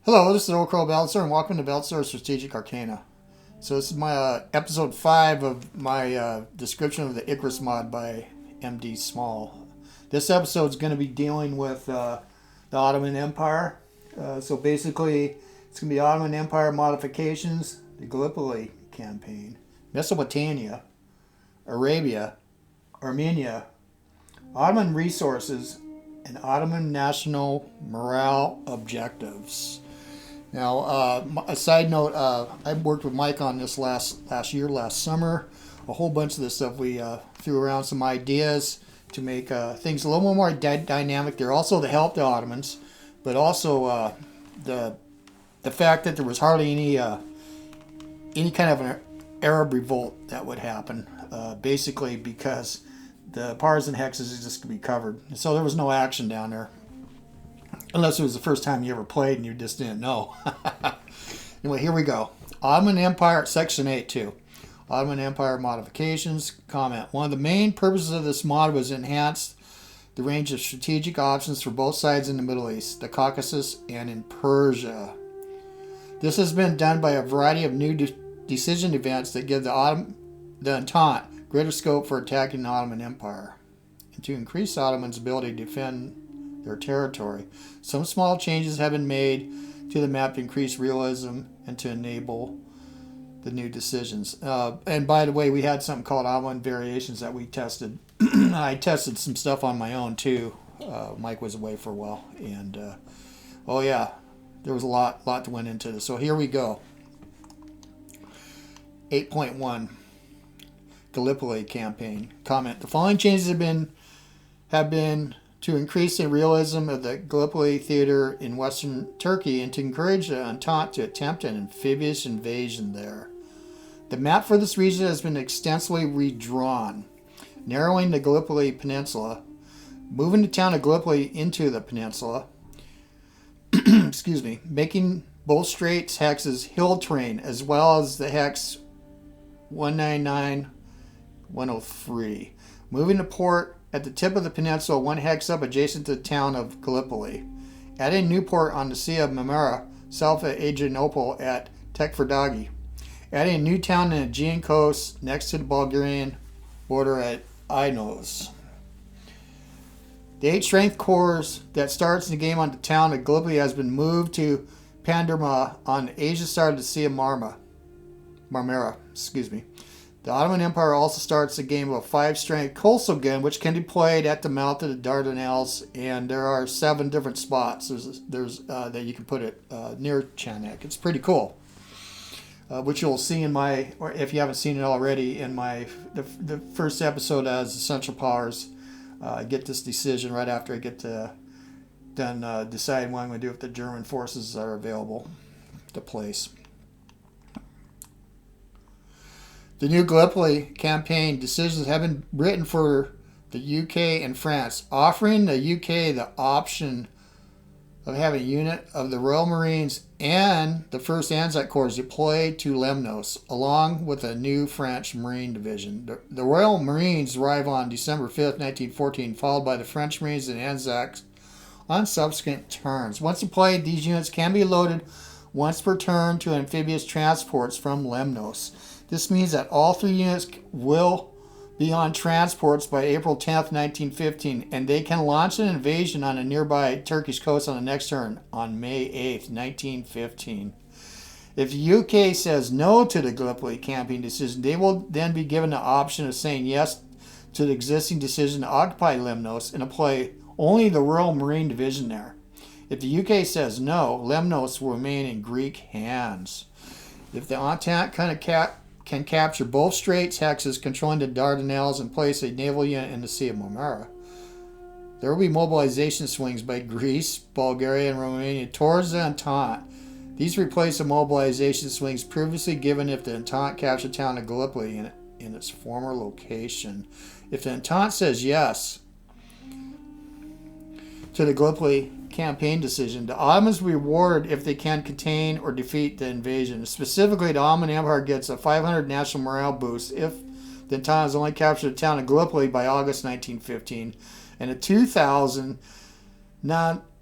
Hello, this is Old Crow Balancer, and welcome to Balancer Strategic Arcana. So this is my episode 5 of my description of the Icarus mod by MdSmall. This episode is going to be dealing with the Ottoman Empire. So basically, it's going to be Ottoman Empire modifications, the Gallipoli campaign, Mesopotamia, Arabia, Armenia, Ottoman resources, and Ottoman national morale objectives. Now, a side note, I worked with Mike on this last summer. A whole bunch of this stuff, we threw around some ideas to make things a little more dynamic. They're also to help the Ottomans, but also the fact that there was hardly any kind of an Arab revolt that would happen, basically because the partisan hexes is just going to be covered. So there was no action down there. Unless it was the first time you ever played and you just didn't know. Anyway, here we go. Ottoman Empire, Section 8 too. Ottoman Empire modifications. Comment. One of the main purposes of this mod was to enhance the range of strategic options for both sides in the Middle East, the Caucasus, and in Persia. This has been done by a variety of new decision events that give the Entente greater scope for attacking the Ottoman Empire, and to increase the Ottomans' ability to defend their territory. Some small changes have been made to the map to increase realism and to enable the new decisions. And by the way, we had something called Ottoman variations that we tested. I tested some stuff on my own too. Mike was away for a while, and oh yeah, there was a lot that went into this. So here we go. 8.1 Gallipoli campaign. Comment. The following changes have been to increase the realism of the Gallipoli theater in western Turkey and to encourage the Entente to attempt an amphibious invasion there. The map for this region has been extensively redrawn, narrowing the Gallipoli Peninsula, moving the town of Gallipoli into the peninsula, making both straits hexes hill terrain as well as the hex 199-103, moving the port at the tip of the peninsula, one hex up adjacent to the town of Gallipoli. Adding Newport on the Sea of Marmara, south of Adrianople at Tekfordagi. Adding a new town in the Aegean coast next to the Bulgarian border at Inos. The 8 strength cores that starts in the game on the town of Gallipoli has been moved to Panderma on the Asian side of the Sea of Marmara. The Ottoman Empire also starts the game of a 5-strength coastal gun, which can be played at the mouth of the Dardanelles, and there are 7 different spots. There's that you can put it near Chanak. It's pretty cool, which you'll see in my, or if you haven't seen it already, in the first episode as Essential Powers. I get this decision right after I get done deciding what I'm going to do if the German forces are available to place. The new Gallipoli campaign decisions have been written for the UK and France, offering the UK the option of having a unit of the Royal Marines and the 1st Anzac Corps deployed to Lemnos, along with a new French Marine division. The Royal Marines arrive on December 5th, 1914, followed by the French Marines and Anzacs on subsequent turns. Once deployed, these units can be loaded once per turn to amphibious transports from Lemnos. This means that all 3 units will be on transports by April 10th, 1915, and they can launch an invasion on a nearby Turkish coast on the next turn on May 8th, 1915. If the UK says no to the Gallipoli campaign decision, they will then be given the option of saying yes to the existing decision to occupy Lemnos and deploy only the Royal Marine Division there. If the UK says no, Lemnos will remain in Greek hands. If the Entente can capture both straits hexes controlling the Dardanelles and place a naval unit in the Sea of Marmara, there will be mobilization swings by Greece, Bulgaria, and Romania towards the Entente. These replace the mobilization swings previously given if the Entente captured the town of Gallipoli in its former location. If the Entente says yes to the Gallipoli campaign decision, the Ottomans will be rewarded if they can contain or defeat the invasion. Specifically, the Ottoman Empire gets a 500 national morale boost if the Entente has only captured the town of Gallipoli by August 1915, and a 2,000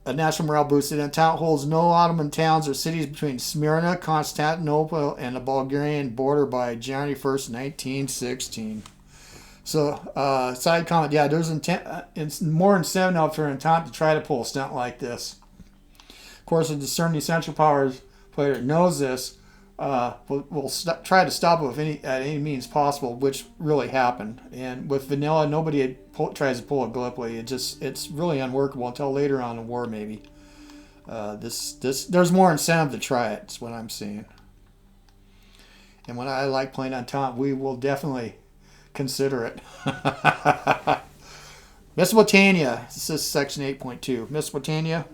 a national morale boost. The Entente holds no Ottoman towns or cities between Smyrna, Constantinople, and the Bulgarian border by January 1st, 1916. So, side comment, yeah, there's it's more incentive now for Entente to try to pull a stunt like this. Of course, a discerning Central Powers player knows this. Will try to stop it at any means possible, which really happened. And with vanilla, nobody tries to pull a Gallipoli. It's really unworkable until later on in the war, maybe. There's more incentive to try it. That's what I'm seeing. And when I like playing on top, we will definitely consider it. Mesopotamia. This is section 8.2. Mesopotamia.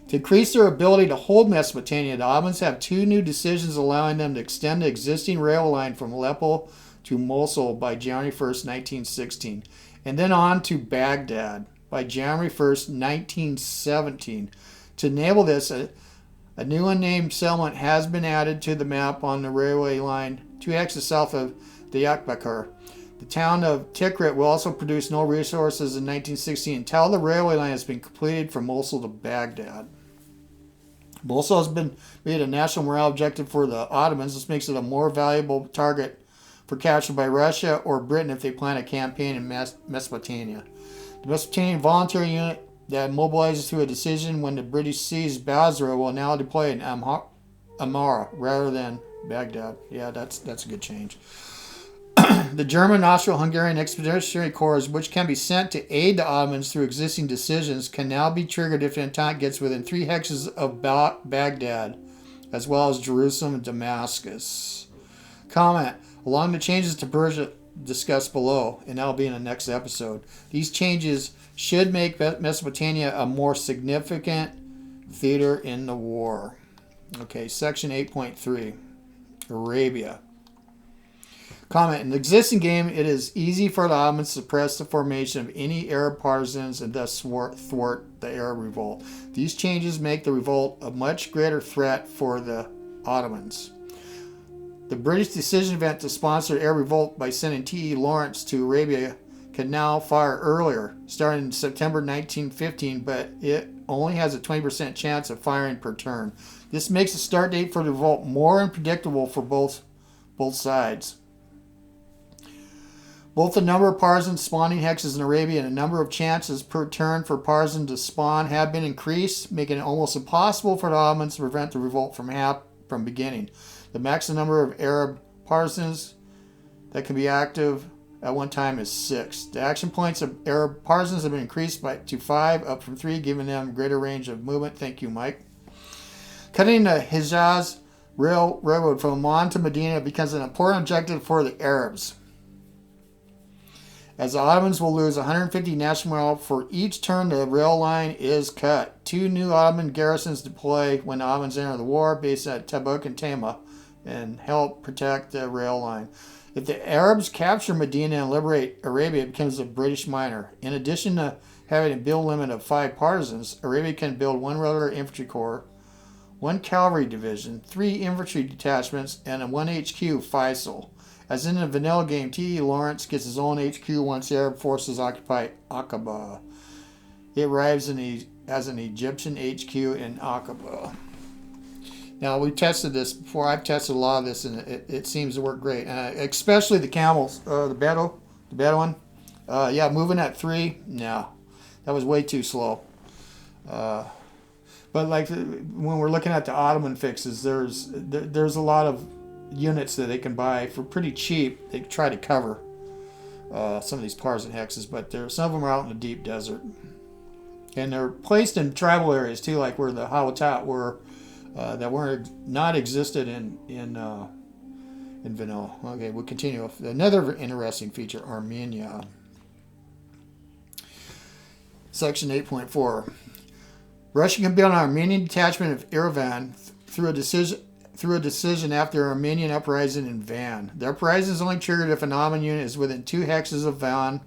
To increase their ability to hold Mesopotamia, the Ottomans have two new decisions allowing them to extend the existing rail line from Aleppo to Mosul by January 1st, 1916, and then on to Baghdad by January 1st, 1917. To enable this, a new unnamed settlement has been added to the map on the railway line 2x south of Diyarbakir. The town of Tikrit will also produce no resources in 1916 until the railway line has been completed from Mosul to Baghdad. Mosul has been made a national morale objective for the Ottomans. This makes it a more valuable target for capture by Russia or Britain if they plan a campaign in Mesopotamia. The Mesopotamian volunteer unit that mobilizes through a decision when the British seized Basra will now deploy in Amara rather than Baghdad. Yeah, that's a good change. The German, Austro-Hungarian expeditionary corps, which can be sent to aid the Ottomans through existing decisions, can now be triggered if the Entente gets within 3 hexes of Baghdad, as well as Jerusalem and Damascus. Comment. Along the changes to Persia discussed below, and that'll be in the next episode, these changes should make Mesopotamia a more significant theater in the war. Okay, section 8.3. Arabia. Comment. In the existing game, it is easy for the Ottomans to suppress the formation of any Arab partisans and thus thwart the Arab revolt. These changes make the revolt a much greater threat for the Ottomans. The British decision event to sponsor the Arab revolt by sending T.E. Lawrence to Arabia can now fire earlier, starting in September 1915, but it only has a 20% chance of firing per turn. This makes the start date for the revolt more unpredictable for both sides. Both the number of partisans spawning hexes in Arabia and the number of chances per turn for partisans to spawn have been increased, making it almost impossible for the Ottomans to prevent the revolt from beginning. The maximum number of Arab partisans that can be active at one time is 6. The action points of Arab partisans have been increased to 5, up from 3, giving them greater range of movement. Thank you, Mike. Cutting the Hejaz railroad from Amman to Medina becomes an important objective for the Arabs, as the Ottomans will lose 150 national morale for each turn the rail line is cut. 2 new Ottoman garrisons deploy when the Ottomans enter the war, based at Tabuk and Tema, and help protect the rail line. If the Arabs capture Medina and liberate Arabia, it becomes a British minor. In addition to having a build limit of 5 partisans, Arabia can build 1 regular infantry corps, 1 cavalry division, 3 infantry detachments, and a 1 HQ Faisal. As in the vanilla game, T.E. Lawrence gets his own HQ once the Arab forces occupy Aqaba. It arrives as an Egyptian HQ in Aqaba. Now, we tested this before. I've tested a lot of this, and it seems to work great. Especially the camels, the Bedouin. Yeah, moving at 3, no. That was way too slow. But like when we're looking at the Ottoman fixes, there's a lot of units that they can buy for pretty cheap. They try to cover some of these partisan hexes, but some of them are out in the deep desert, and they're placed in tribal areas too, like where the Hawatat were, that weren't not existed in vanilla. Okay, we'll continue. Another interesting feature: Armenia. Section 8.4. Russia can build an Armenian detachment of Yerevan through a decision after an Armenian uprising in Van. The uprising is only triggered if an Ottoman unit is within 2 hexes of Van,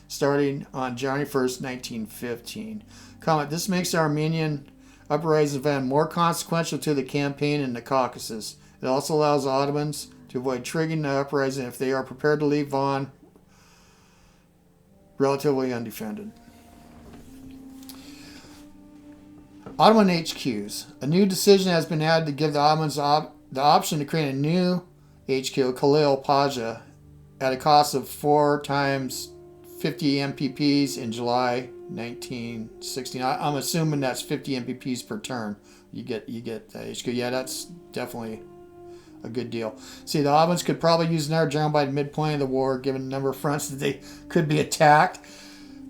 starting on January 1st, 1915. Comment. This makes the Armenian uprising in Van more consequential to the campaign in the Caucasus. It also allows the Ottomans to avoid triggering the uprising if they are prepared to leave Van relatively undefended. Ottoman HQs. A new decision has been added to give the Ottomans the option to create a new HQ, Khalil Paja, at a cost of 4 times 50 MPPs in July 1916. I'm assuming that's 50 MPPs per turn. You get HQ. Yeah, that's definitely a good deal. See, the Ottomans could probably use another general by the midpoint of the war, given the number of fronts that they could be attacked.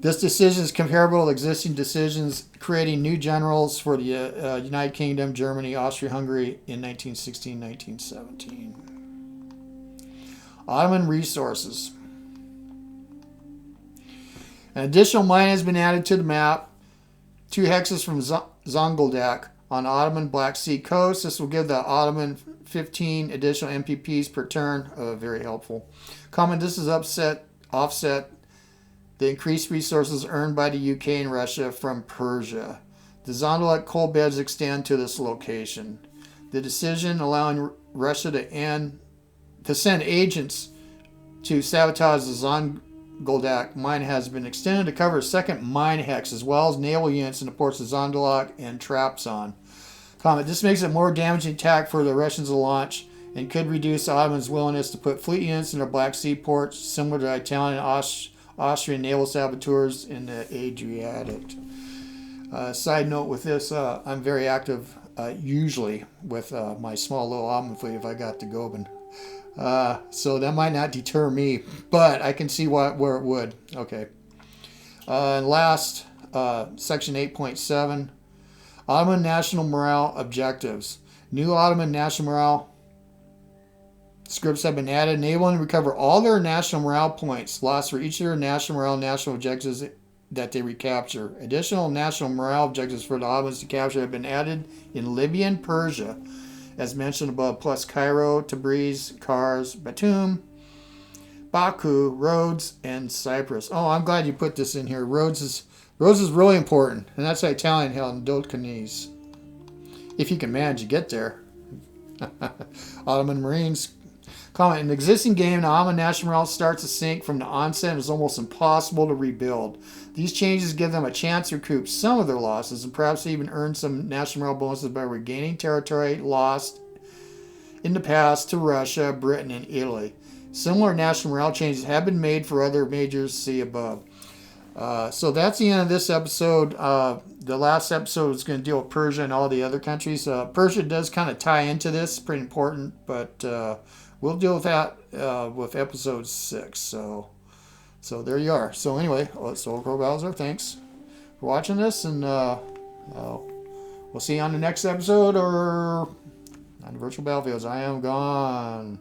This decision is comparable to existing decisions creating new generals for the United Kingdom, Germany, Austria-Hungary in 1916-1917. Ottoman resources. An additional mine has been added to the map. 2 hexes from Zonguldak on Ottoman Black Sea coast. This will give the Ottoman 15 additional MPPs per turn. Very helpful. Comment, this is offset the increased resources earned by the UK and Russia from Persia. The Zonguldak coal beds extend to this location. The decision allowing Russia to send agents to sabotage the Zonguldak mine has been extended to cover a second mine hex, as well as naval units in the ports of Zonguldak and Trabzon. Comment, this makes it more damaging attack for the Russians to launch and could reduce the Ottomans' willingness to put fleet units in their Black Sea ports, similar to Italian and Austrian naval saboteurs in the Adriatic. Side note with this, I'm very active usually with my small little Ottoman fleet if I got to Goben. So that might not deter me, but I can see where it would. Okay. And last, section 8.7, Ottoman national morale objectives. New Ottoman national morale scripts have been added, enabling to recover all their national morale points lost for each of their national morale national objectives that they recapture. Additional national morale objectives for the Ottomans to capture have been added in Libya and Persia, as mentioned above, plus Cairo, Tabriz, Kars, Batum, Baku, Rhodes, and Cyprus. Oh, I'm glad you put this in here. Rhodes is really important, and that's Italian held in Dodecanese. If you can manage to get there. Ottoman Marines. Comment, in the existing game, the Ottoman national morale starts to sink from the onset and is almost impossible to rebuild. These changes give them a chance to recoup some of their losses and perhaps even earn some national morale bonuses by regaining territory lost in the past to Russia, Britain, and Italy. Similar national morale changes have been made for other majors, see above. So that's the end of this episode. The last episode is going to deal with Persia and all the other countries. Persia does kind of tie into this, pretty important, but we'll deal with that with episode 6. So there you are. So anyway, so Bowser, thanks for watching this, and we'll see you on the next episode or on the virtual battlefields. I am gone.